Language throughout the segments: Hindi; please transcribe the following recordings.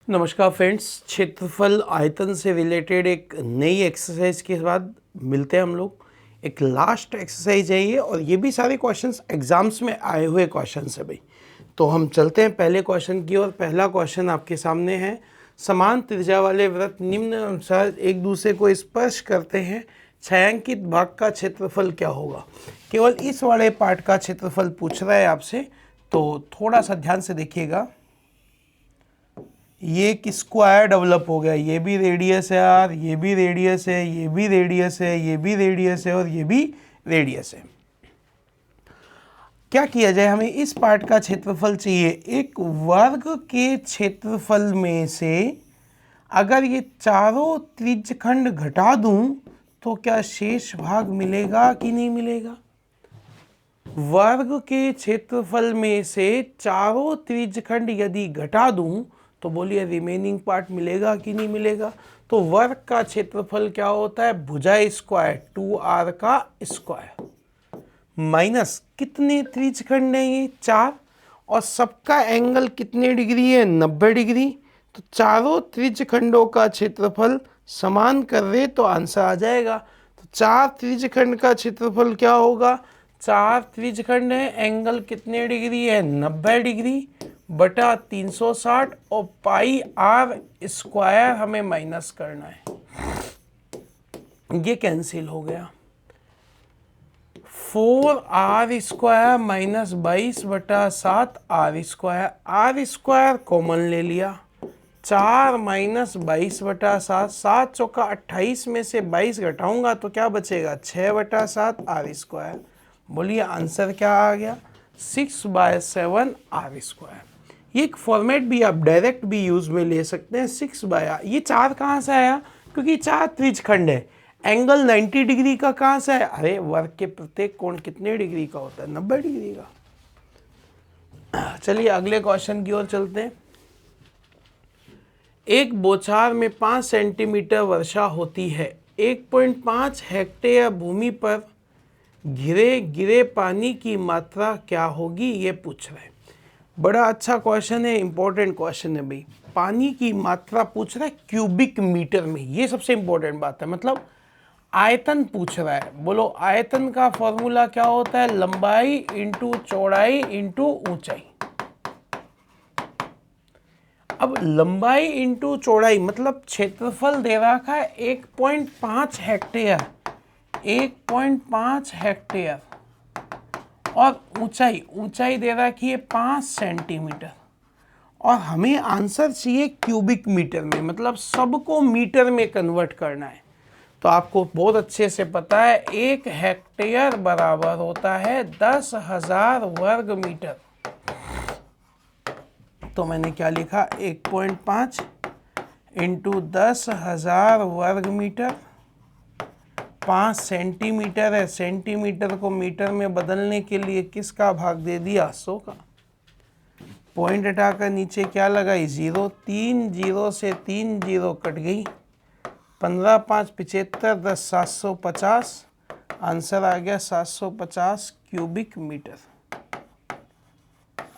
नमस्कार फ्रेंड्स, क्षेत्रफल आयतन से रिलेटेड एक नई एक्सरसाइज के बाद मिलते हैं हम लोग। एक लास्ट एक्सरसाइज है ये, और ये भी सारे क्वेश्चंस एग्जाम्स में आए हुए क्वेश्चंस है भाई। तो हम चलते हैं पहले क्वेश्चन की ओर। पहला क्वेश्चन आपके सामने है, समान त्रिज्या वाले वृत्त निम्न अनुसार एक दूसरे को स्पर्श करते हैं, छायांकित भाग का क्षेत्रफल क्या होगा। केवल इस वाले पार्ट का क्षेत्रफल पूछ रहा है आपसे, तो थोड़ा सा ध्यान से देखिएगा। ये एक स्क्वायर डेवलप हो गया, ये भी रेडियस है यार, ये भी रेडियस है, ये भी रेडियस है, ये भी रेडियस है, और ये भी रेडियस है। क्या किया जाए, हमें इस पार्ट का क्षेत्रफल चाहिए। एक वर्ग के क्षेत्रफल में से अगर ये चारों त्रिज्यखंड घटा दूं तो क्या शेष भाग मिलेगा कि नहीं मिलेगा। वर्ग के क्षेत्रफल में से चारों त्रिज्यखंड यदि घटा दूं तो बोलिए रिमेनिंग पार्ट मिलेगा कि नहीं मिलेगा। तो वर्ग का क्षेत्रफल क्या होता है, भुजा स्क्वायर 2r का स्क्वायर माइनस कितने त्रिज्यखंड है ये 4, और सबका एंगल कितने डिग्री है 90 डिग्री। तो चारों त्रिज्यखंडों का क्षेत्रफल समान कर रहे तो आंसर आ जाएगा। तो 4 त्रिज्यखंड का क्षेत्रफल क्या होगा, 4 त्रिज्यखंड है, एंगल कितने डिग्री है 90 डिग्री बटा 360, और पाई r स्क्वायर हमें माइनस करना है। ये कैंसिल हो गया। 4r स्क्वायर माइनस 22 बटा 7 r square, r square common ले लिया। 4 माइनस 22 बटा 7, 7 चौका 28 में से 22 घटाऊंगा तो क्या बचेगा 6 बटा 7 r स्क्वायर। बोलिए आंसर क्या आ गया, 6/7 r स्क्वायर। ये एक फॉर्मेट भी आप डायरेक्ट भी यूज में ले सकते हैं। 6/, ये 4 कहाँ से आया, क्योंकि 4 त्रिज्यखंड है। एंगल 90 डिग्री का कहाँ से आया, अरे वर्ग के प्रत्येक कोण कितने डिग्री का होता है 90 डिग्री का। चलिए अगले क्वेश्चन की ओर चलते हैं। एक बौछार में 5 सेंटीमीटर वर्षा होती है। 1.5 हेक्टेयर भूमि पर गिरे पानी की मात्रा क्या होगी, ये पूछ रहे हैं। बड़ा अच्छा क्वेश्चन है, इंपॉर्टेंट क्वेश्चन है भाई। पानी की मात्रा पूछ रहा है क्यूबिक मीटर में, ये सबसे इंपॉर्टेंट बात है। मतलब आयतन पूछ रहा है। बोलो आयतन का फॉर्मूला क्या होता है, लंबाई इंटू चौड़ाई इंटू ऊंचाई। अब लंबाई इंटू चौड़ाई मतलब क्षेत्रफल दे रखा है 1.5 हेक्टेयर, 1.5 हेक्टेयर, और ऊंचाई दे रखी है 5 सेंटीमीटर, और हमें आंसर चाहिए क्यूबिक मीटर में, मतलब सबको मीटर में कन्वर्ट करना है। तो आपको बहुत अच्छे से पता है 1 हेक्टेयर बराबर होता है 10,000 वर्ग मीटर। तो मैंने क्या लिखा, 1.5 इंटू 10,000 वर्ग मीटर। 5 सेंटीमीटर है, सेंटीमीटर को मीटर में बदलने के लिए किसका भाग दे दिया, 100 का। पॉइंट हटाकर नीचे क्या लगाई, 0, 3 0 से 3 0 कट गई। 15 5 75, 10 750, आंसर आ गया 750 क्यूबिक मीटर।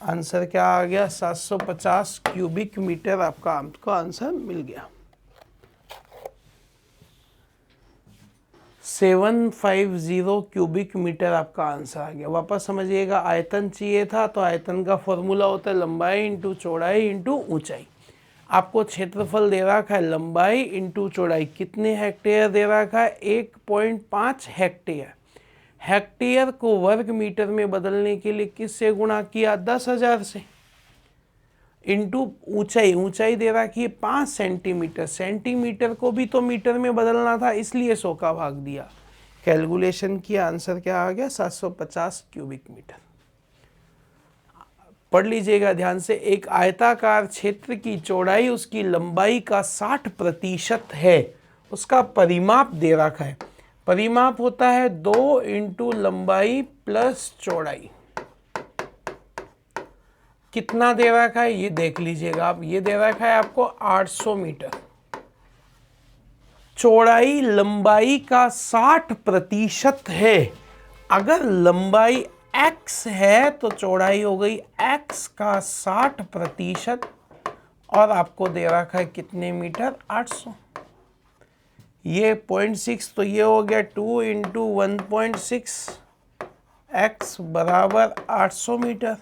आंसर क्या आ गया, 750 क्यूबिक मीटर आपका आंसर मिल गया। 750 क्यूबिक मीटर आपका आंसर आ गया। वापस समझिएगा, आयतन चाहिए था तो आयतन का फॉर्मूला होता है लंबाई इंटू चौड़ाई इंटू ऊंचाई। आपको क्षेत्रफल दे रखा है लंबाई इंटू चौड़ाई, कितने हेक्टेयर दे रखा है 1.5 हेक्टेयर। हेक्टेयर को वर्ग मीटर में बदलने के लिए किससे गुणा किया, 10,000 से, इंटू ऊंचाई दे रखी है 5 सेंटीमीटर, सेंटीमीटर को भी तो मीटर में बदलना था, इसलिए 100 का भाग दिया। कैलकुलेशन किया, आंसर क्या आ गया 750 क्यूबिक मीटर। पढ़ लीजिएगा ध्यान से। एक आयताकार क्षेत्र की चौड़ाई उसकी लंबाई का 60% है, उसका परिमाप दे रखा है। परिमाप होता है 2 इंटू लंबाई प्लस चौड़ाई। कितना दे रखा है ये देख लीजिएगा आप, ये दे रखा है आपको 800 मीटर। चौड़ाई लंबाई का 60% है। अगर लंबाई x है तो चौड़ाई हो गई x का 60%, और आपको दे रखा है कितने मीटर, 800। ये 0.6 तो ये हो गया 2 इंटू 1.6, x बराबर 800 मीटर।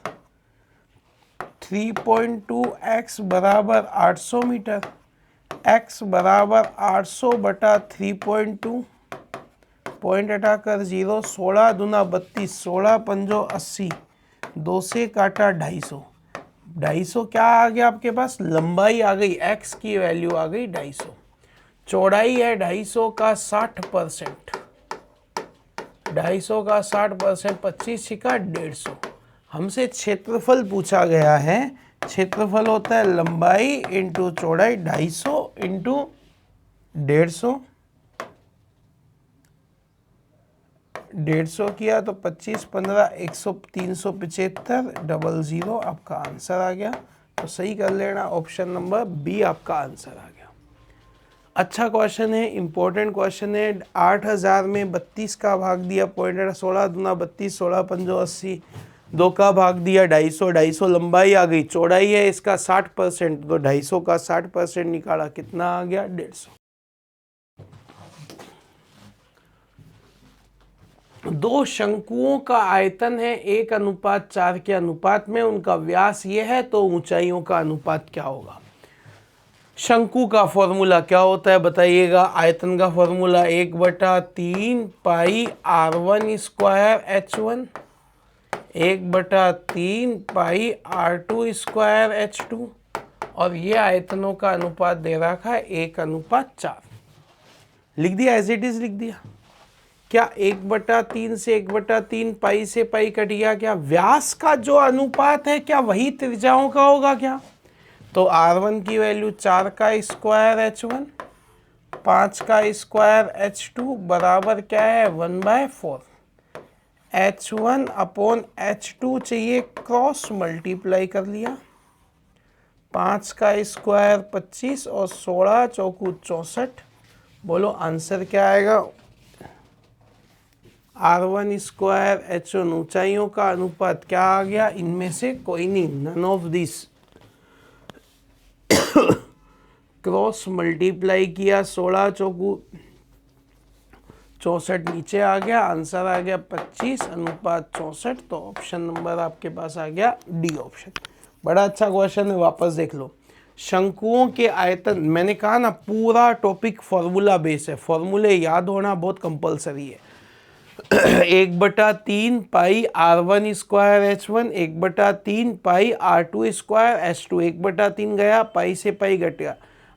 3.2 x बराबर 800 मीटर, x बराबर 800 बटा 3.2, पॉइंट हटाकर 0, 16 दूना 32, 16 पंजो 80, 2 से काटा 250। 250 क्या आ गया आपके पास, लंबाई आ गई, x की वैल्यू आ गई 250। चौड़ाई है 250 का 60%, 250 का 60%, 25 का 150। हमसे क्षेत्रफल पूछा गया है। क्षेत्रफल होता है लंबाई इंटू चौड़ाई, 250 इंटू 150, 150 किया तो 25, 15, 100, 375, 00 आपका आंसर आ गया। तो सही कर लेना, ऑप्शन नंबर बी आपका आंसर आ गया। अच्छा क्वेश्चन है, इंपॉर्टेंट क्वेश्चन है। 8000 में 32 का भाग दिया, पॉइंट 16 दूना 32, 16 पंजो 80, 2 का भाग दिया 250, 250 लंबाई आ गई, चौड़ाई है इसका 60%, तो 250 का 60% निकाला, कितना आ गया, 150। दो शंकुओं का आयतन है 1:4 के अनुपात में, उनका व्यास ये है, तो ऊंचाइयों का अनुपात क्या होगा। शंकु का फॉर्मूला क्या होता है बताइएगा। आयतन का formula 1/3 pi r1 square h1, 1/3 pi r2 square h2, और ये आयतनों का अनुपात दे रखा है 1:4। लिख दिया, एज इट इज लिख दिया। क्या 1/3 से 1/3 पाई से पाई कट गया, क्या व्यास का जो अनुपात है क्या वही त्रिज्याओं का होगा क्या। तो r1 की वैल्यू 4 का स्क्वायर h1, 5 का स्क्वायर h2 बराबर क्या है, 1/4। h1 अपॉन h2 चाहिए, क्रॉस मल्टीप्लाई कर लिया। 5 का स्क्वायर 25 और 16 चौकू 64। बोलो आंसर क्या आएगा। r1 स्क्वायर h1 ऊंचाइयों का अनुपात क्या आ गया, इनमें से कोई नहीं, none of this. Cross multiply किया, 16 चौकू 64 नीचे आ गया, आंसर आ गया 25 अनुपात 64। तो ऑप्शन नंबर आपके पास आ गया डी ऑप्शन। बड़ा अच्छा क्वेश्चन है, वापस देख लो। शंकुओं के आयतन, मैंने कहा ना पूरा टॉपिक फॉर्मूला बेस है, फॉर्मूले याद होना बहुत कंपलसरी है। 1/3 pi r1 square h1, 1/3 pi r2 square h2, 1/3 गया, पाई से पाई घट गया।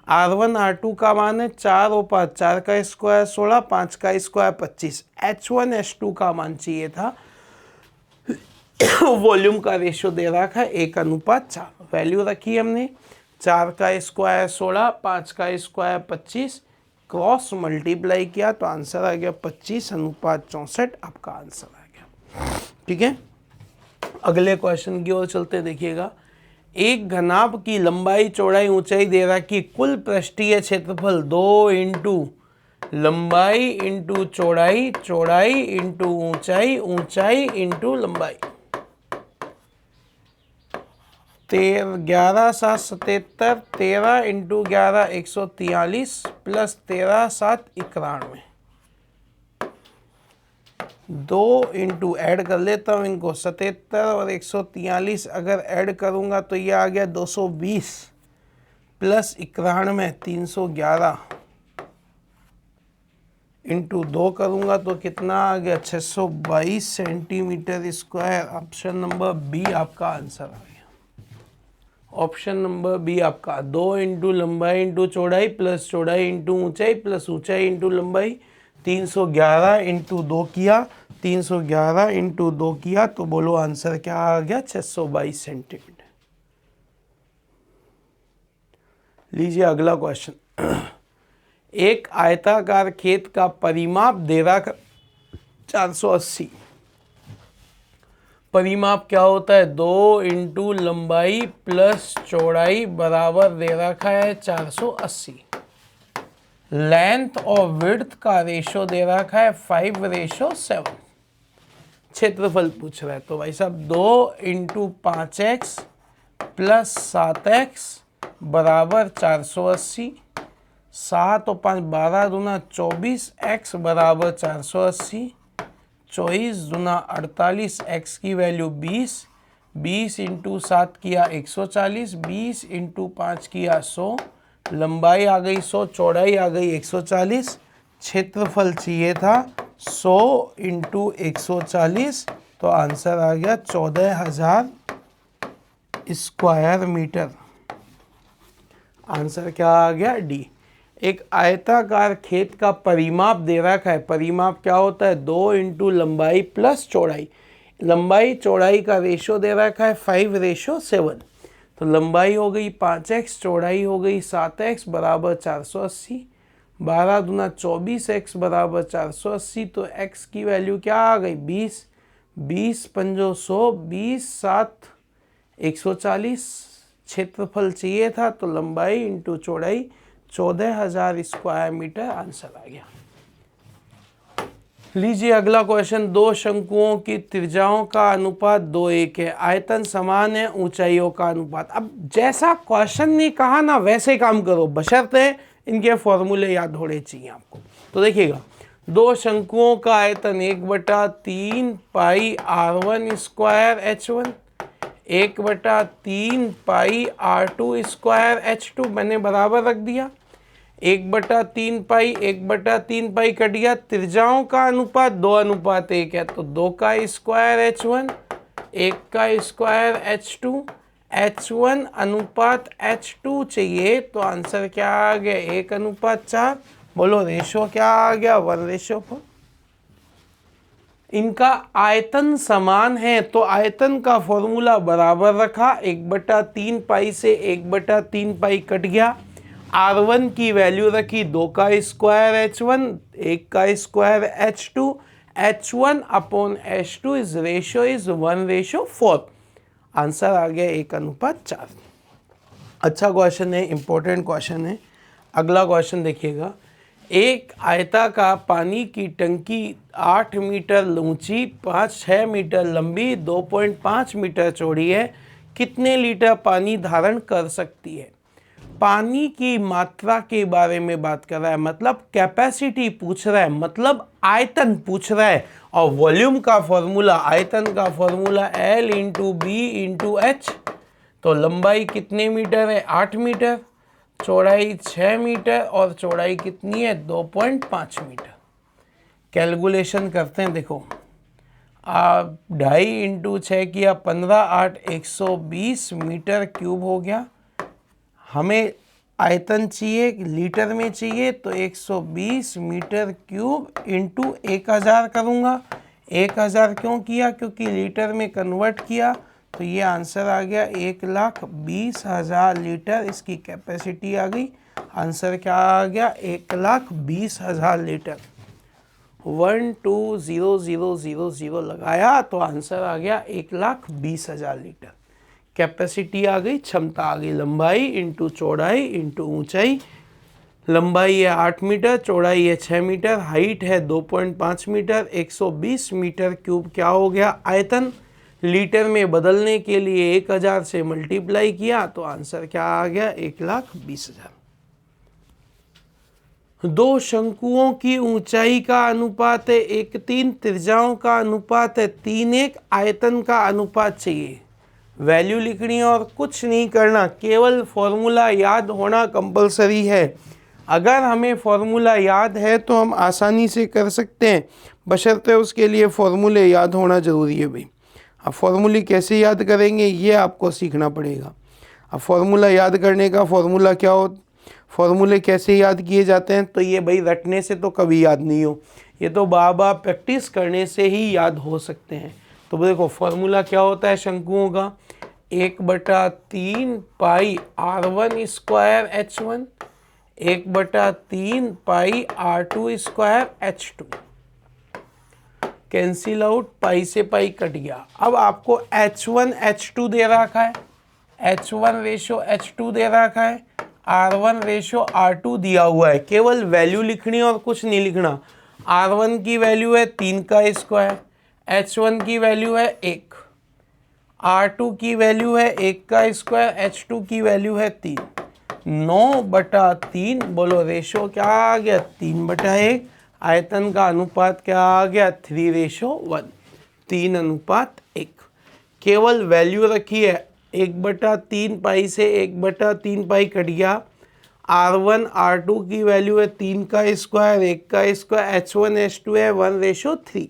r1 r2 का मान है 4 और 5, 4 का स्क्वायर 16, 5 का स्क्वायर 25। h1 h2 का मान चाहिए था। वॉल्यूम का रेशियो दे रखा है 1:4। वैल्यू रखी हमने, 4 का स्क्वायर 16, 5 का स्क्वायर 25, क्रॉस मल्टीप्लाई किया तो आंसर आ गया 25 अनुपात 64, आपका आंसर आ गया। ठीक है, अगले क्वेश्चन की ओर चलते, देखिएगा। एक घनाभ की लंबाई चौड़ाई ऊंचाई दे रहा कि कुल पृष्ठीय क्षेत्रफल 2 इंटू लंबाई इंटू चौड़ाई, चौड़ाई इंटू ऊंचाई, ऊंचाई इंटू लंबाई। 11 7 77, 13 इंटू 11 143 प्लस 13 7 91। 2 इंटू ऐड कर लेता हूँ इनको, 77 और 143 अगर ऐड करूँगा तो ये आ गया 220 प्लस 91 311 इंटू 2 करूँगा तो कितना आ गया 622 centimetre square. Option number B आपका आंसर आ गया। ऑप्शन नंबर बी आपका 2 इंटू लंबाई इंटू चौड़ाई प्लस चौड़ाई इंटू ऊंचाई प्लस ऊंचाई इंटू लंबाई, 311 इंटू 2 किया, 311 इंटू 2 किया, तो बोलो आंसर क्या आ गया 622 सेंटीमीटर। लीजिए अगला क्वेश्चन। एक आयताकार खेत का परिमाप दे रखा 480। परिमाप क्या होता है, 2 इंटू लंबाई प्लस चौड़ाई बराबर दे रखा है 480। लेंथ और विड्थ का रेशो दे रखा है 5:7। क्षेत्रफल पूछ रहा है, तो भाई साहब 2 इंटू 5x प्लस 7x बराबर 480, 7 और 5 12 दूना 24, x बराबर 480, 24 दूना 48, x की वैल्यू 20, 20 इंटू 7 किया 140, 20 इंटू 5 किया 100, लंबाई आ गई 100, चौड़ाई आ गई 140, क्षेत्रफल चाहिए था 100 इंटू 140, तो आंसर आ गया 14,000 स्क्वायर मीटर। आंसर क्या आ गया? डी। एक आयताकार खेत का परिमाप दे रखा है। परिमाप क्या होता है? 2 इंटू लंबाई प्लस चौड़ाई। लंबाई चौड़ाई का रेशो दे रखा है 5:7। तो लंबाई हो गई 5x, चौड़ाई हो गई 7x बराबर 480, 12 दूना 24x बराबर 480, तो x की वैल्यू क्या आ गई? 20, 20 पंजो 100, 20 7 140, क्षेत्रफल चाहिए था तो लंबाई इंटू चौड़ाई 14,000 स्क्वायर मीटर आंसर आ गया। लीजिए अगला क्वेश्चन। दो शंकुओं की त्रिज्याओं का अनुपात 2:1 है, आयतन समान है, ऊंचाइयों का अनुपात। अब जैसा क्वेश्चन ने कहा ना वैसे काम करो, बशर्ते इनके फॉर्मूले याद होने चाहिए आपको। तो देखिएगा, दो शंकुओं का आयतन 1/3 pi r1 square h1, 1/3 pi r2 square h2 मैंने बराबर रख दिया। 1/3 पाई 1/3 पाई कट गया। त्रिज्याओं का अनुपात 2:1 है, तो 2 का स्क्वायर h1, 1 का स्क्वायर h2, h1 अनुपात h2 चाहिए, तो आंसर क्या आ गया? 1:4। बोलो रेशो क्या आ गया? 1:4। इनका आयतन समान है, तो आयतन का फॉर्मूला बराबर रखा। 1/3 पाई से 1/3 पाई कट गया। R1 की वैल्यू रखी 2 का स्क्वायर h1, 1 का square h2, h1 upon h2 is ratio is 1:4। Answer आ गया 1:4। अच्छा क्वेश्चन है, इंपॉर्टेंट क्वेश्चन है। अगला क्वेश्चन देखिएगा। एक आयताकार पानी की टंकी 8 मीटर ऊंची, 5-6 मीटर लंबी, 2.5 मीटर चौड़ी है, कितने लीटर पानी धारण कर सकती है? पानी की मात्रा के बारे में बात कर रहा है, मतलब कैपेसिटी पूछ रहा है, मतलब आयतन पूछ रहा है। और वॉल्यूम का फॉर्मूला, आयतन का formula L into B into h. तो लंबाई कितने मीटर है? 8 मीटर, चौड़ाई 6 मीटर और चौड़ाई कितनी है? 2.5 मीटर। कैलकुलेशन करते हैं। देखो, 2.5 इंटू 6 किया 15, 8 120 मीटर क्यूब हो गया। हमें आयतन चाहिए, लीटर में चाहिए, तो 120 मीटर क्यूब इंटू 1000 करूँगा। 1000 क्यों किया? क्योंकि लीटर में कन्वर्ट किया, तो ये आंसर आ गया 1,20,000 लीटर इसकी कैपेसिटी आ गई। आंसर क्या आ गया? 1,20,000 लीटर। 1,20,000 लगाया तो आंसर आ गया 1,20,000 लीटर। कैपेसिटी आ गई, क्षमता आ गई। लंबाई इंटू चौड़ाई इंटू ऊंचाई। लंबाई है 8 मीटर, चौड़ाई है 6 मीटर, हाइट है 2.5 मीटर, 120 मीटर क्यूब क्या हो गया? आयतन। लीटर में बदलने के लिए 1000 से मल्टीप्लाई किया, तो आंसर क्या आ गया? 1,20,000। दो शंकुओं की ऊंचाई का अनुपात है 1:3, त्रिज्याओं का अनुपात है 3:1, आयतन का अनुपात चाहिए। वैल्यू लिखनी है और कुछ नहीं करना, केवल फॉर्मूला याद होना कंपलसरी है। अगर हमें फॉर्मूला याद है तो हम आसानी से कर सकते हैं, बशर्ते उसके लिए फॉर्मूले याद होना ज़रूरी है भाई। अब फॉर्मूले कैसे याद करेंगे ये आपको सीखना पड़ेगा। अब फॉर्मूला याद करने का फॉर्मूला क्या हो, फॉर्मूले कैसे याद किए जाते हैं, तो ये भाई रटने से तो कभी याद नहीं हो, ये तो बार बार प्रैक्टिस करने से ही याद हो सकते हैं। तो देखो फॉर्मूला क्या होता है शंकुओं का? 1/3 pi r1 square h1, 1/3 pi r2 square h2। Cancel out, pi से पाई कट गया। अब आपको h1 h2 दे रखा है, h1 रेशो h2 दे रखा है, r1 रेशो r2 दिया हुआ है। केवल वैल्यू लिखनी और कुछ नहीं लिखना। r1 की वैल्यू है 3 का स्क्वायर, h1 की वैल्यू है 1, R2 की वैल्यू है 1 का स्क्वायर, H2 की वैल्यू है 3। 9/3, बोलो रेशो क्या आ गया 3/1, आयतन का अनुपात क्या आ गया 3:1, 3:1। केवल वैल्यू रखी है, 1/3 पाई से 1/3 पाई कट गया, R1 R2 की वैल्यू है 3 का स्क्वायर 1 का स्क्वायर, H1 H2 है 1:3,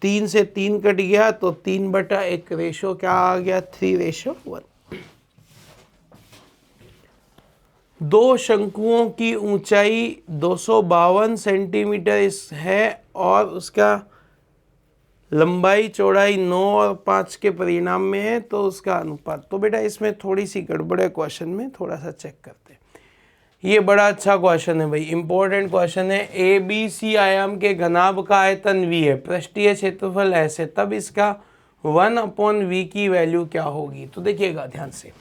3 से 3 कट गया तो 3/1, रेशो क्या आ गया 3:1। दो शंकुओं की ऊंचाई 252 सेंटीमीटर है और उसका लंबाई चौड़ाई 9 और 5 के परिणाम में है, तो उसका अनुपात। तो बेटा इसमें थोड़ी सी गड़बड़ है क्वेश्चन में, थोड़ा सा चेक करते हैं। ये बड़ा अच्छा क्वेश्चन है भाई, इंपॉर्टेंट क्वेश्चन है। ए बी सी आयाम के घनाभ का आयतन v है, पृष्ठीय क्षेत्रफल s है, तब इसका 1/v की वैल्यू क्या होगी। तो देखिएगा ध्यान से,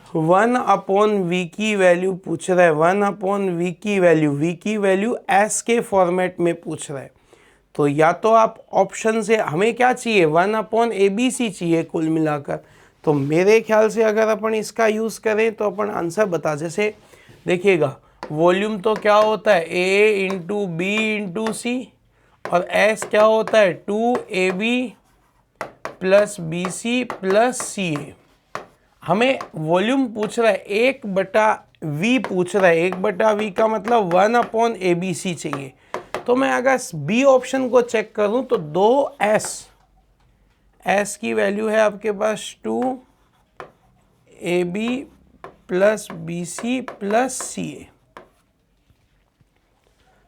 1/v की वैल्यू पूछ रहा है, 1/v की वैल्यू, v की वैल्यू s के फॉर्मेट में पूछ रहा है। तो या तो आप ऑप्शन से, हमें क्या चाहिए 1/abc चाहिए कुल मिलाकर, तो मेरे ख्याल से अगर अपन इसका यूज़ करें तो अपन आंसर बता। जैसे देखिएगा वॉल्यूम तो क्या होता है a into B into C, और s क्या होता है 2ab plus B C plus C A. हमें वॉल्यूम पूछ रहा है 1/v पूछ रहा है, 1/v का मतलब 1/abc चाहिए। तो मैं अगर बी ऑप्शन को चेक करूं तो 2s, s की वैल्यू है आपके पास 2ab plus bc plus ca।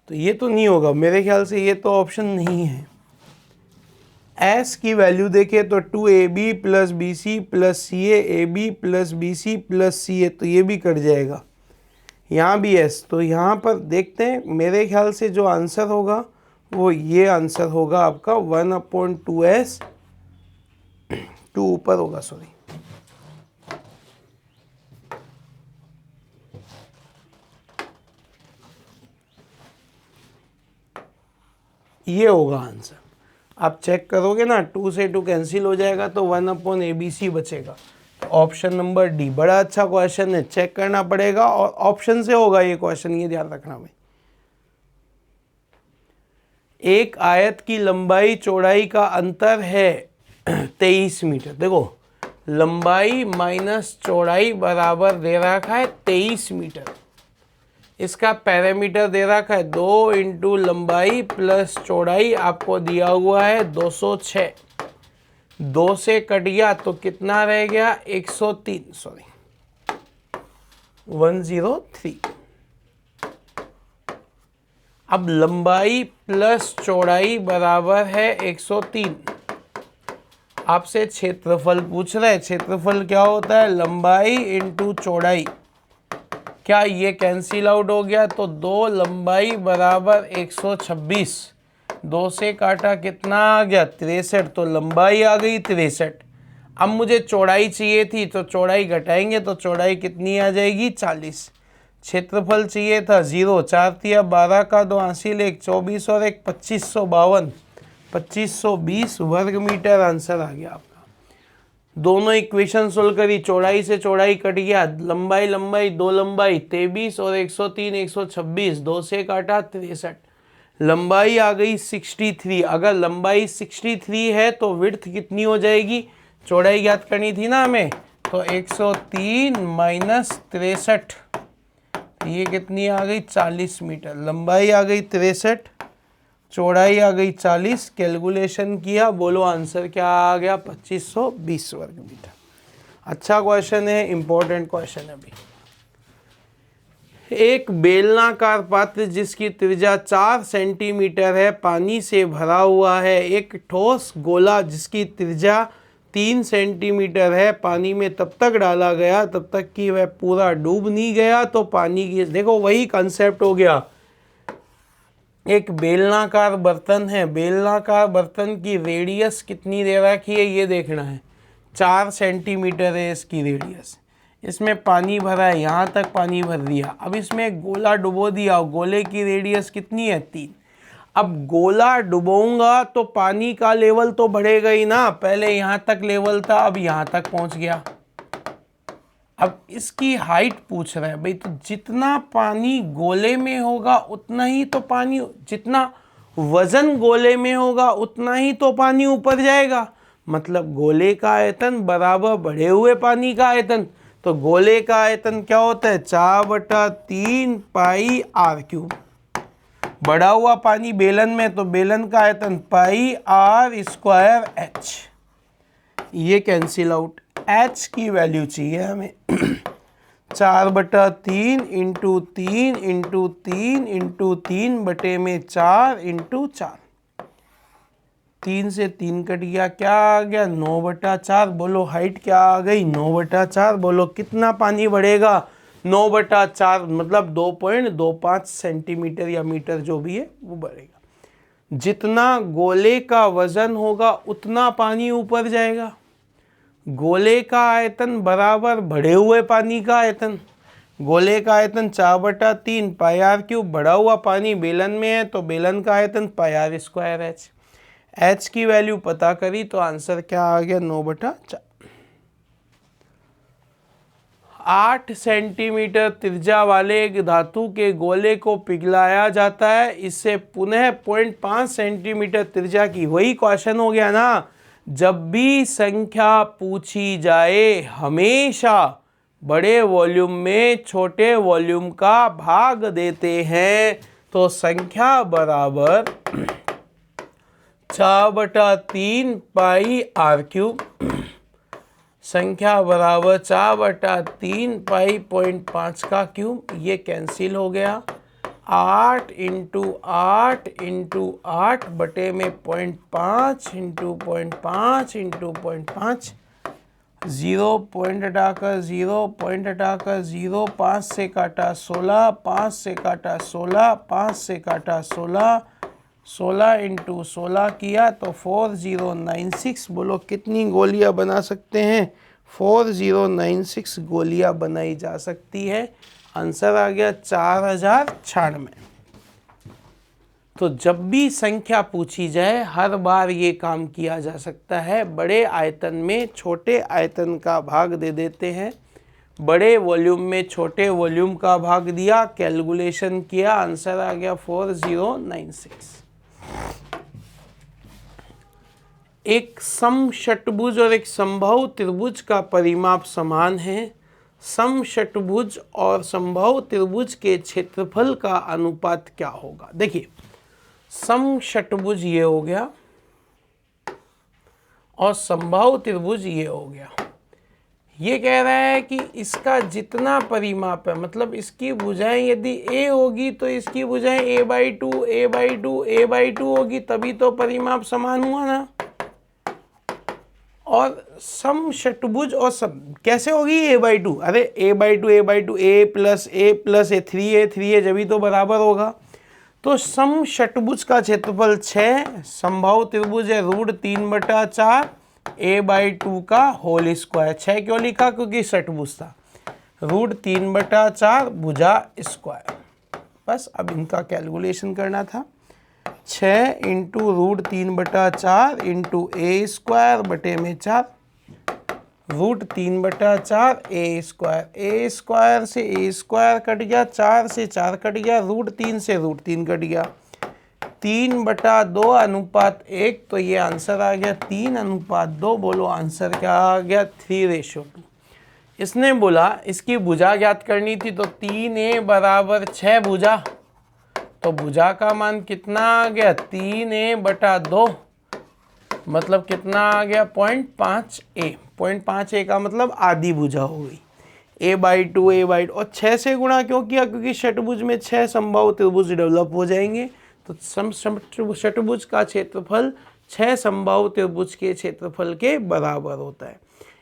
तो ये तो नहीं होगा मेरे ख्याल से, ये तो ऑप्शन नहीं है। s की वैल्यू देखें तो 2ab plus bc plus ca, ab plus bc plus ca, तो ये भी कट जाएगा। यहाँ भी s, तो यहाँ पर देखते हैं, मेरे ख्याल से जो आंसर होगा वो ये आंसर होगा आपका 1/2s, 2 ऊपर होगा, सॉरी। ये होगा आंसर। आप चेक करोगे ना, 2 से 2 कैंसिल हो जाएगा तो 1/abc बचेगा। ऑप्शन नंबर डी बड़ा अच्छा क्वेश्चन है, चेक करना पड़ेगा और ऑप्शन से होगा ये क्वेश्चन, ये ध्यान रखना भाई। एक आयत की लंबाई चौड़ाई का अंतर है 23 मीटर। देखो लंबाई माइनस चौड़ाई बराबर दे रखा है 23 मीटर। इसका पैरामीटर दे रखा है 2 इंटू लंबाई प्लस चौड़ाई, आपको दिया हुआ है 206। 2 से कट गया तो कितना रह गया 103, सॉरी 103। अब लंबाई प्लस चौड़ाई बराबर है 103। आपसे क्षेत्रफल पूछ रहे हैं, क्षेत्रफल क्या होता है लंबाई इंटू चौड़ाई। क्या ये कैंसिल आउट हो गया, तो 2 लंबाई बराबर 126, 2 से काटा कितना आ गया 63, तो लंबाई आ गई 63। अब मुझे चौड़ाई चाहिए थी, तो चौड़ाई घटाएंगे तो चौड़ाई कितनी आ जाएगी 40। क्षेत्रफल चाहिए था 0, 4 तिया 12 का 2 हासिल 1 24 और 1 2552, 2520 वर्ग मीटर आंसर आ गया आपका। दोनों इक्वेशन सोल्व करी, चौड़ाई से चौड़ाई कट गया, लंबाई लंबाई 2 लंबाई 23 और 103 126, 2 से काटा 63, लंबाई आ गई 63। अगर लंबाई 63 है तो विड्थ कितनी हो जाएगी, चौड़ाई ज्ञात करनी थी ना हमें, तो 103 माइनस 63, ये कितनी आ गई 40 मीटर। लंबाई आ गई 63, चौड़ाई आ गई 40, कैलकुलेशन किया, बोलो आंसर क्या आ गया 2520 वर्ग मीटर। अच्छा क्वेश्चन है, इंपॉर्टेंट क्वेश्चन है भी। एक बेलनाकार पात्र जिसकी त्रिज्या 4 सेंटीमीटर है पानी से भरा हुआ है। एक ठोस गोला जिसकी त्रिज्या 3 सेंटीमीटर है पानी में तब तक डाला गया तब तक कि वह पूरा डूब नहीं गया, तो पानी की, देखो वही कंसेप्ट हो गया। एक बेलनाकार बर्तन है, बेलनाकार बर्तन की रेडियस कितनी दे रखी है ये देखना है, 4 सेंटीमीटर है इसकी रेडियस। इसमें पानी भरा है, यहाँ तक पानी भर दिया। अब इसमें एक गोला डुबो दिया, गोले की रेडियस कितनी है 3। अब गोला डुबोऊंगा तो पानी का लेवल तो बढ़ेगा ही ना, पहले यहाँ तक लेवल था अब यहाँ तक पहुँच गया। अब इसकी हाइट पूछ रहा है भाई, तो जितना पानी गोले में होगा उतना ही तो पानी, जितना वजन गोले में होगा उतना ही तो पानी ऊपर जाएगा। मतलब गोले का आयतन बराबर बढ़े हुए पानी का आयतन। तो गोले का आयतन क्या होता है, 4/3 पाई आर क्यूब। बढ़ा हुआ पानी बेलन में, तो बेलन का आयतन पाई आर स्क्वायर एच। ये कैंसिल आउट। एच की वैल्यू चाहिए हमें 4/3 इंटू 3 इंटू 3 इंटू 3 बटे में 4 इंटू 4। 3 से 3 कट गया, क्या आ गया 9/4। बोलो हाइट क्या आ गई 9/4। बोलो कितना पानी बढ़ेगा 9/4, मतलब 2.25 सेंटीमीटर या मीटर जो भी है वो बढ़ेगा। जितना गोले का वजन होगा उतना पानी ऊपर जाएगा। गोले का आयतन बराबर बढ़े हुए पानी का आयतन। गोले का आयतन 4/3 पाई आर क्यूब। बढ़ा हुआ पानी बेलन में है तो बेलन का आयतन pi r square H. H की वैल्यू पता करी तो आंसर क्या आ गया 9/4। 8 सेंटीमीटर त्रिज्या वाले एक धातु के गोले को पिघलाया जाता है, इससे पुनः 0.5 सेंटीमीटर त्रिज्या की। वही क्वेश्चन हो गया ना, जब भी संख्या पूछी जाए हमेशा बड़े वॉल्यूम में छोटे वॉल्यूम का भाग देते हैं। तो संख्या बराबर 4/3 पाई आर क्यूब, संख्या बराबर 4/3 पाई 0.5 का क्यूब। ये कैंसिल हो गया। 8 इंटू 8 इंटू 8 बटे में 0.5 इंटू 0.5 इंटू 0.5। 0 पॉइंट हटाकर 0 पॉइंट हटाकर 0, 5 से काटा 16, 5 से काटा 16, 5 से काटा 16, 16 इंटू 16 किया तो 4096। बोलो कितनी गोलियां बना सकते हैं, 4096 गोलियां बनाई जा सकती है। आंसर आ गया 4096। तो जब भी संख्या पूछी जाए हर बार ये काम किया जा सकता है। बड़े आयतन में छोटे आयतन का भाग दे देते हैं, बड़े वॉल्यूम में छोटे वॉल्यूम का भाग दिया, कैलकुलेशन किया, आंसर आ गया 4096। एक समषटभुज और एक समबाहु त्रिभुज का परिमाप समान है। समषटभुज और समबाहु त्रिभुज के क्षेत्रफल का अनुपात क्या होगा। देखिए समषटभुज ये हो गया और समबाहु त्रिभुज ये हो गया। ये कह रहा है कि इसका जितना परिमाप है, मतलब इसकी भुजाएं यदि a होगी तो इसकी भुजाएं a/2 a/2 a/2 होगी, तभी तो परिमाप समान हुआ ना। और समषटभुज और कैसे होगी a/2, अरे a/2 a plus a 3a जभी तो बराबर होगा। तो समषटभुज का क्षेत्रफल 6, समबाहु त्रिभुज है √3/4 a/2 का होल स्क्वायर। 6 क्यों लिखा, क्योंकि षटभुज था। √3/4 भुजा स्क्वायर। बस अब इनका कैलकुलेशन करना था। 6 इंटू √3/4 इंटू a स्क्वायर बटे में 4, √3/4 a स्क्वायर से a स्क्वायर कट गया, 4 से 4 कट गया, √3 से √3 कट गया, 3/2 अनुपात 1। तो ये आंसर आ गया 3/2। बोलो आंसर क्या आ गया 3:2। इसने बोला इसकी भुजा ज्ञात करनी थी, तो 3a बराबर 6 भुजा, तो भुजा का मान कितना आ गया 3a/2, मतलब कितना आ गया 0.5a। 0.5a का मतलब आधी भुजा हो गई। a/2 और 6 से गुणा क्यों किया, क्योंकि षटभुज में 6 समबाहु त्रिभुज डेवलप हो जाएंगे। तो षटभुज का क्षेत्रफल 6 समबाहु त्रिभुज के क्षेत्रफल के बराबर होता है।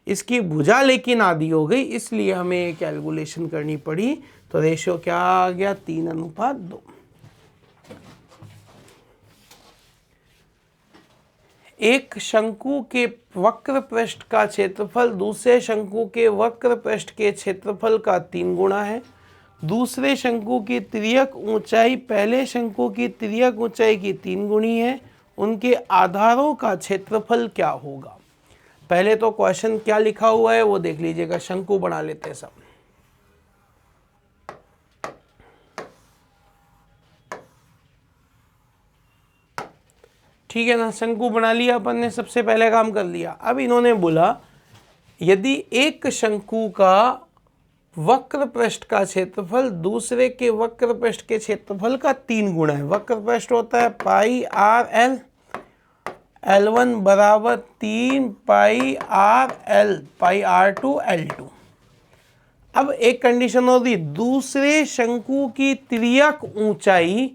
इसकी भुजा लेकिन आधी हो गई, इसलिए हमें कैलकुलेशन करनी पड़ी। तो रेशियो क्या आ गया 3:2। एक शंकु के वक्र पृष्ठ का क्षेत्रफल दूसरे शंकु के वक्र पृष्ठ के क्षेत्रफल का 3 गुना है। दूसरे शंकु की तिर्यक ऊंचाई पहले शंकु की तिर्यक ऊंचाई की 3 गुनी है। उनके आधारों का क्षेत्रफल क्या होगा। पहले तो क्वेश्चन क्या लिखा हुआ है वो देख लीजिएगा, शंकु बना लेते हैं सब। ठीक है ना, शंकु बना लिया अपन ने, सबसे पहले काम कर लिया। अब इन्होंने बोला यदि एक शंकु का वक्र पृष्ठ का क्षेत्रफल दूसरे के वक्र पृष्ठ के क्षेत्रफल का 3 गुना है। वक्र पृष्ठ होता है पाई आर एल, L1 बराबर 3 पाई आर एल, पाई R2 L2। अब एक कंडीशन होती, दूसरे शंकु की तिर्यक ऊंचाई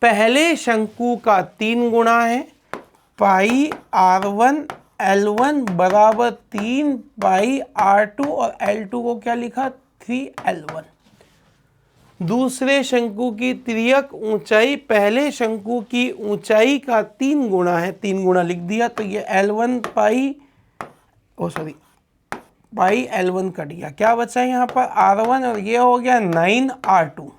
पहले शंकु का 3 गुना है, पाई R1 L1 बराबर 3 पाई R2, और L2 को क्या लिखा, 3L1। दूसरे शंकु की तिर्यक ऊंचाई पहले शंकु की ऊंचाई का 3 गुना है, 3 गुना लिख दिया, तो ये L1 पाई पाई L1 कट गया, क्या बचा यहाँ पर R1, और ये हो गया 9R2।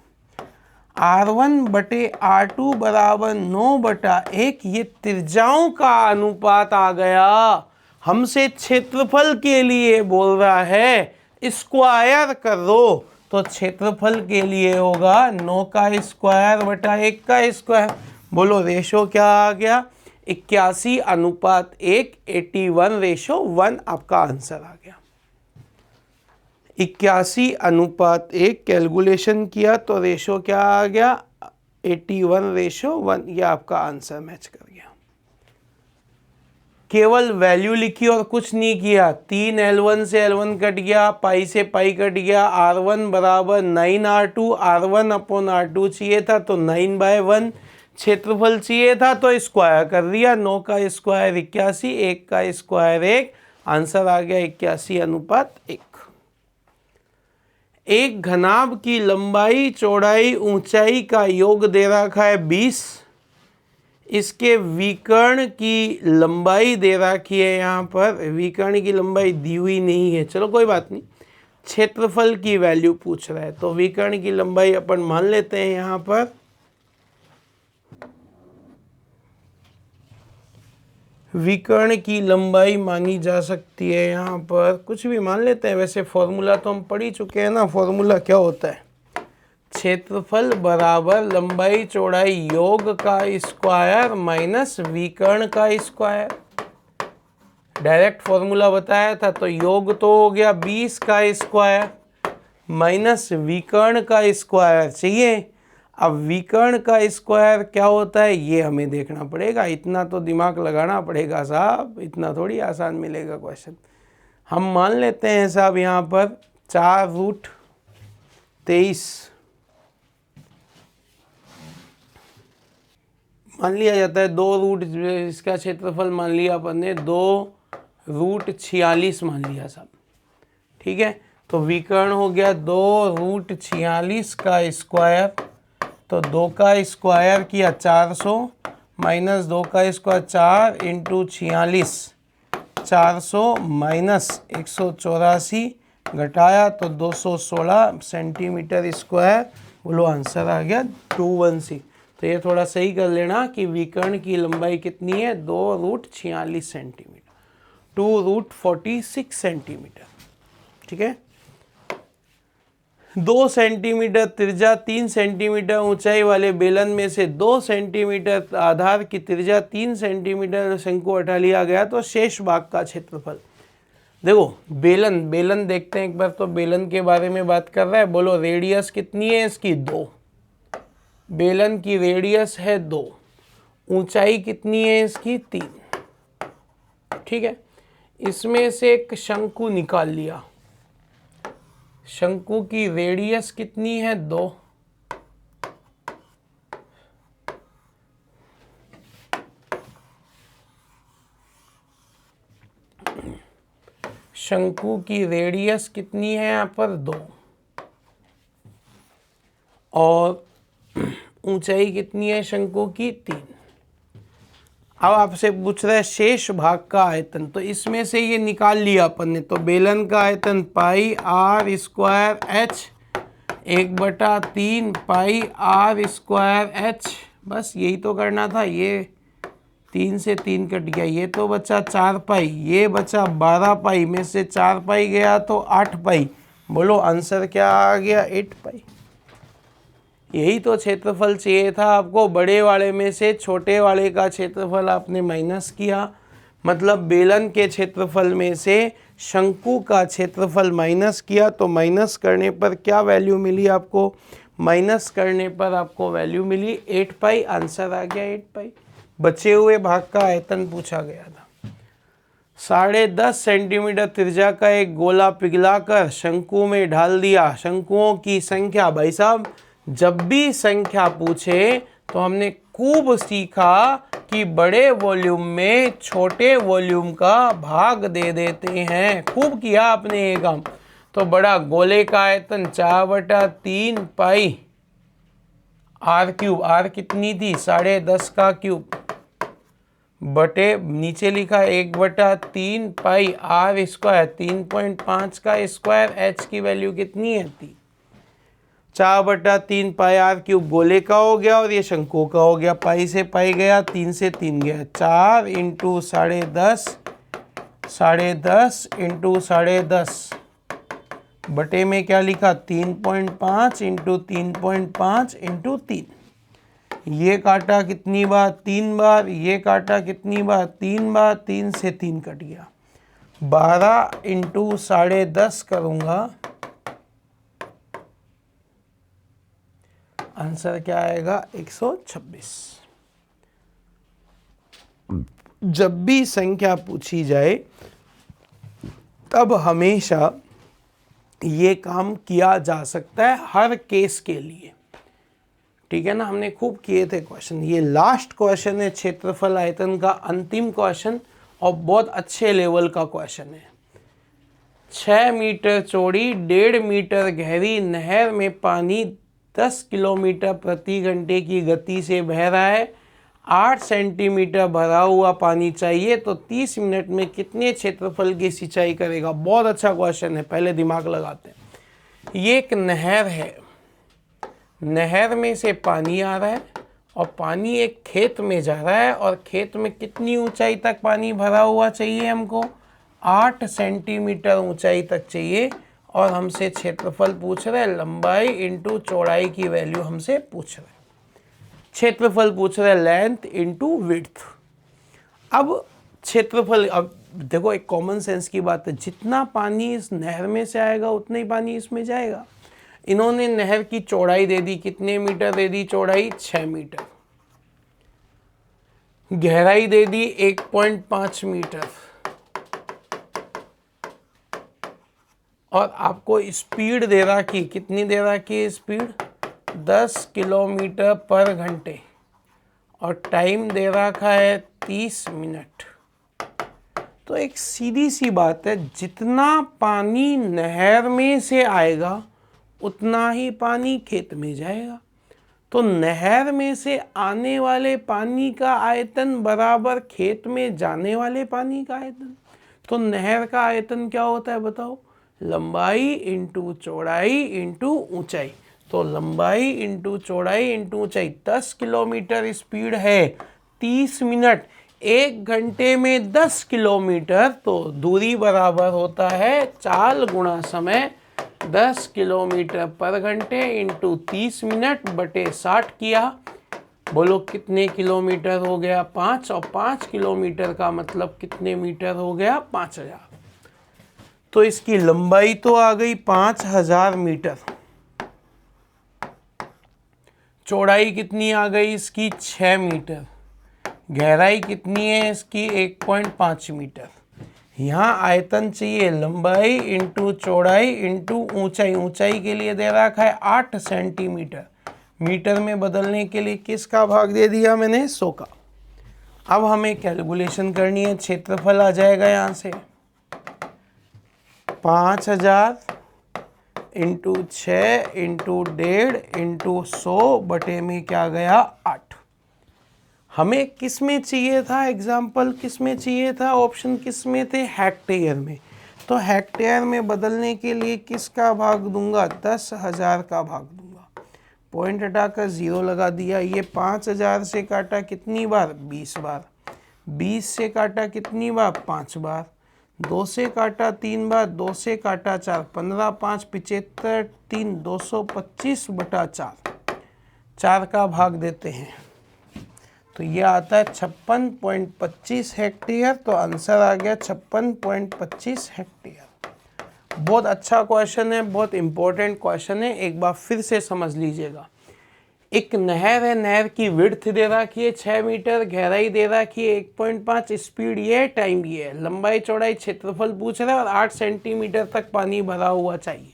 R1 बटे R2 बराबर 9/1। ये त्रिज्याओं का अनुपात आ गया। हमसे क्षेत्रफल के लिए बोल रहा है, स्क्वायर करो, तो क्षेत्रफल के लिए होगा 9 का स्क्वायर बटा 1 का स्क्वायर। बोलो रेशो क्या आ गया, 81:1, 81:1 आपका आंसर आ गया। 81:1 कैलकुलेशन किया तो रेशो क्या आ गया, 81:1, ये आपका आंसर मैच कर गया। केवल वैल्यू लिखी और कुछ नहीं किया। 3L1 से L1 कट गया, पाई से पाई कट गया, R1 बराबर 9R2, R1/R2 चाहिए था तो 9/1, क्षेत्रफल चाहिए था तो स्क्वायर कर दिया, 9 का स्क्वायर 81, 1 का स्क्वायर 1, आंसर आ गया 81:1। एक घनाभ की लंबाई चौड़ाई ऊंचाई का योग दे रखा है 20, इसके विकर्ण की लंबाई दे रखी है, यहाँ पर विकर्ण की लंबाई दी हुई नहीं है, चलो कोई बात नहीं, क्षेत्रफल की वैल्यू पूछ रहा है तो विकर्ण की लंबाई अपन मान लेते हैं। यहाँ पर विकर्ण की लंबाई मानी जा सकती है, यहाँ पर कुछ भी मान लेते हैं। वैसे फॉर्मूला तो हम पढ़ ही चुके हैं ना, फॉर्मूला क्या होता है, क्षेत्रफल बराबर लंबाई चौड़ाई योग का स्क्वायर माइनस विकर्ण का स्क्वायर। डायरेक्ट फॉर्मूला बताया था, तो योग तो हो गया 20 का स्क्वायर माइनस विकर्ण का स्क्वायर चाहिए। अब विकर्ण का स्क्वायर क्या होता है ये हमें देखना पड़ेगा, इतना तो दिमाग लगाना पड़ेगा साहब, इतना थोड़ी आसान मिलेगा क्वेश्चन। हम मान लेते हैं साहब यहाँ पर 4√23 मान लिया जाता है, 2 रूट इसका क्षेत्रफल मान लिया अपन ने 2√46 मान लिया साहब, ठीक है। तो विकर्ण हो गया 2√46 का स्क्वायर, तो 2 का स्क्वायर किया 400 माइनस 2 का स्क्वायर 4 × 46, 400 माइनस 184 घटाया तो 216 सेंटीमीटर स्क्वायर। बोलो आंसर आ गया 216। तो ये थोड़ा सही कर लेना कि विकर्ण की लंबाई कितनी है, 2√46 सेंटीमीटर, 2√46 सेंटीमीटर, ठीक है। 2 सेंटीमीटर त्रिज्या 3 सेंटीमीटर ऊंचाई वाले बेलन में से 2 सेंटीमीटर आधार की त्रिज्या 3 सेंटीमीटर शंकु हटा लिया गया तो शेष भाग का क्षेत्रफल। देखो बेलन देखते हैं एक बार, तो बेलन के बारे में बात कर रहा है। बोलो रेडियस कितनी है इसकी, 2, बेलन की रेडियस है 2, ऊंचाई कितनी है इसकी 3, ठीक है। इसमें से एक शंकु निकाल लिया, शंकु की रेडियस कितनी है 2, शंकु की रेडियस कितनी है यहाँ पर 2, और ऊंचाई कितनी है शंकु की 3। अब आपसे पूछ रहा है शेष भाग का आयतन, तो इसमें से ये निकाल लिया अपन ने, तो बेलन का आयतन pi r square h 1/3 pi r square h, बस यही तो करना था। ये 3 से 3 कट गया, ये तो बचा 4 पाई, ये बचा 12 पाई में से 4 पाई गया तो 8 पाई। बोलो आंसर क्या आ गया? 8 पाई। यही तो क्षेत्रफल चाहिए था आपको। बड़े वाले में से छोटे वाले का क्षेत्रफल आपने माइनस किया, मतलब बेलन के क्षेत्रफल में से शंकु का क्षेत्रफल माइनस किया, तो माइनस करने पर क्या वैल्यू मिली आपको? माइनस करने पर आपको वैल्यू मिली 8 पाई। आंसर आ गया 8 पाई। बचे हुए भाग का आयतन पूछा गया था। 10.5 सेंटीमीटर त्रिज्या का एक गोला पिघलाकर शंकु में डाल दिया। शंकुओं की संख्या, भाई साहब जब भी संख्या पूछे तो हमने खूब सीखा कि बड़े वॉल्यूम में छोटे वॉल्यूम का भाग दे देते हैं। खूब किया आपने ये काम। तो बड़ा गोले का आयतन 4/3 पाई आर क्यूब। आर कितनी थी? 10.5 का क्यूब बटे नीचे लिखा 1/3 पाई आर स्क्वायर, 3.5 का स्क्वायर। एच की वैल्यू कितनी है? 3। 4/3 पाई आर क्यूब गोले का हो गया और ये शंकु का हो गया। पाई से पाई गया, 3 से 3 गया। 4 × 10.5, 10.5 × 10.5 बटे में क्या लिखा? 3.5 × 3.5 × 3। ये काटा कितनी बार? 3 बार। ये काटा कितनी बार? 3 बार। 3 से 3 कट गया। 12 × 10.5 करूँगा, आंसर क्या आएगा? 126। जब भी संख्या पूछी जाए तब हमेशा ये काम किया जा सकता है, हर केस के लिए। ठीक है ना? हमने खूब किए थे क्वेश्चन। ये लास्ट क्वेश्चन है क्षेत्रफल आयतन का, अंतिम क्वेश्चन, और बहुत अच्छे लेवल का क्वेश्चन है। 6 मीटर चौड़ी 1.5 मीटर गहरी नहर में पानी 10 किलोमीटर प्रति घंटे की गति से बह रहा है। 8 सेंटीमीटर भरा हुआ पानी चाहिए, तो 30 मिनट में कितने क्षेत्रफल की सिंचाई करेगा? बहुत अच्छा क्वेश्चन है, पहले दिमाग लगाते हैं। ये एक नहर है, नहर में से पानी आ रहा है और पानी एक खेत में जा रहा है, और खेत में कितनी ऊंचाई तक पानी भरा हुआ चाहिए हमको? 8 सेंटीमीटर ऊंचाई तक चाहिए। और हमसे क्षेत्रफल पूछ रहे हैं, लंबाई इंटू चौड़ाई की वैल्यू हमसे पूछ रहे हैं। क्षेत्रफल पूछ रहे हैं लेंथ इंटू विड्थ। अब क्षेत्रफल, अब देखो एक कॉमन सेंस की बात है, जितना पानी इस नहर में से आएगा उतना ही पानी इसमें जाएगा। इन्होंने नहर की चौड़ाई दे दी, कितने मीटर दे दी चौड़ाई? 6 मीटर। गहराई दे दी 1.5 मीटर, और आपको स्पीड दे रखी, कितनी दे रखी स्पीड? 10 किलोमीटर पर घंटे, और टाइम दे रखा है 30 मिनट। तो एक सीधी सी बात है, जितना पानी नहर में से आएगा उतना ही पानी खेत में जाएगा। तो नहर में से आने वाले पानी का आयतन बराबर खेत में जाने वाले पानी का आयतन। तो नहर का आयतन क्या होता है बताओ? लंबाई इंटू चौड़ाई इंटू ऊंचाई। तो लंबाई इंटू चौड़ाई इंटू ऊंचाई। 10 किलोमीटर स्पीड है, 30 मिनट, 1 घंटे में 10 किलोमीटर, तो दूरी बराबर होता है चाल गुणा समय। 10 किलोमीटर पर घंटे इंटू 30 मिनट बटे 60 किया। बोलो कितने किलोमीटर हो गया? 5, और 5 किलोमीटर का मतलब कितने मीटर हो गया? 5000। तो इसकी लंबाई तो आ गई 5000 मीटर, चौड़ाई कितनी आ गई इसकी? 6 मीटर, गहराई कितनी है इसकी? 1.5 मीटर। यहाँ आयतन चाहिए लंबाई इंटू चौड़ाई इंटू ऊंचाई। ऊंचाई के लिए दे रखा है 8 सेंटीमीटर, मीटर में बदलने के लिए किसका भाग दे दिया मैंने? 100 का। अब हमें कैलकुलेशन करनी है, क्षेत्रफल आ जाएगा यहाँ से 5000 इंटू 6 इंटू 1.5 इंटू 100 बटे में क्या गया? 8। हमें किस में चाहिए था एग्जाम्पल? किस में चाहिए था? ऑप्शन किस में थे? हेक्टेयर में। तो हेक्टेयर में बदलने के लिए किसका भाग दूंगा? 10,000 का भाग दूंगा। पॉइंट हटाकर 0 लगा दिया। ये 5000 से काटा कितनी बार? 20 बार। 20 से काटा कितनी बार? 5 बार। 2 से काटा 3 बार, 2 से काटा 4, 15 5 75, 3 225/4, 4 का भाग देते हैं तो ये आता है 56.25 हेक्टेयर। तो आंसर आ गया 56.25 हेक्टेयर। बहुत अच्छा क्वेश्चन है, बहुत इंपॉर्टेंट क्वेश्चन है, एक बार फिर से समझ लीजिएगा। एक नहर है, नहर की विड्थ दे रखी है 6 मीटर, गहराई दे रखी है 1.5, स्पीड ये है, टाइम ये है, लंबाई चौड़ाई क्षेत्रफल पूछ रहा है और 8 सेंटीमीटर तक पानी भरा हुआ चाहिए।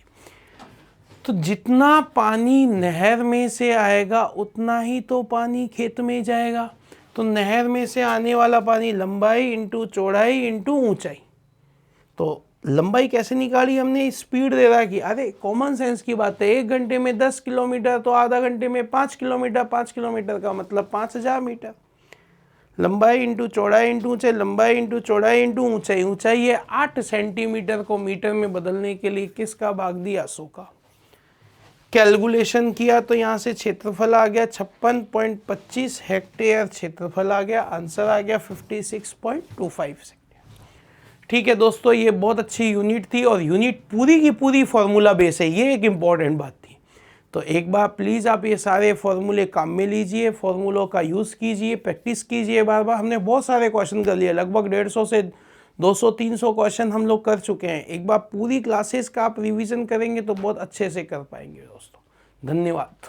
तो जितना पानी नहर में से आएगा उतना ही तो पानी खेत में जाएगा। तो नहर में से आने वाला पानी लंबाई इंटू चौड़ाई इंटू ऊंचाई। तो लंबाई कैसे निकाली हमने? स्पीड दे रहा कि अरे कॉमन सेंस की बात है, 1 घंटे में 10 किलोमीटर तो आधा घंटे में 5 किलोमीटर, 5 किलोमीटर का मतलब 5000 मीटर। लंबाई इंटू चौड़ाई इंटू ऊंचाई, लंबाई इंटू चौड़ाई इंटू ऊंचाई, ऊंचाई है 8 सेंटीमीटर को मीटर में बदलने के लिए किसका भाग दिया? 100 का। कैलकुलेशन किया तो यहाँ से क्षेत्रफल आ गया 56.25 हेक्टेयर क्षेत्रफल आ गया, आंसर आ गया 56.25। ठीक है दोस्तों, ये बहुत अच्छी यूनिट थी और यूनिट पूरी की पूरी फार्मूला बेस है, ये एक इम्पॉर्टेंट बात थी। तो एक बार प्लीज़ आप ये सारे फार्मूले काम में लीजिए, फार्मूलों का यूज़ कीजिए, प्रैक्टिस कीजिए बार बार। हमने बहुत सारे क्वेश्चन कर लिए, लगभग 150 से 200-300 क्वेश्चन हम लोग कर चुके हैं। एक बार पूरी क्लासेस का आप रिवीजन करेंगे तो बहुत अच्छे से कर पाएंगे दोस्तों। धन्यवाद।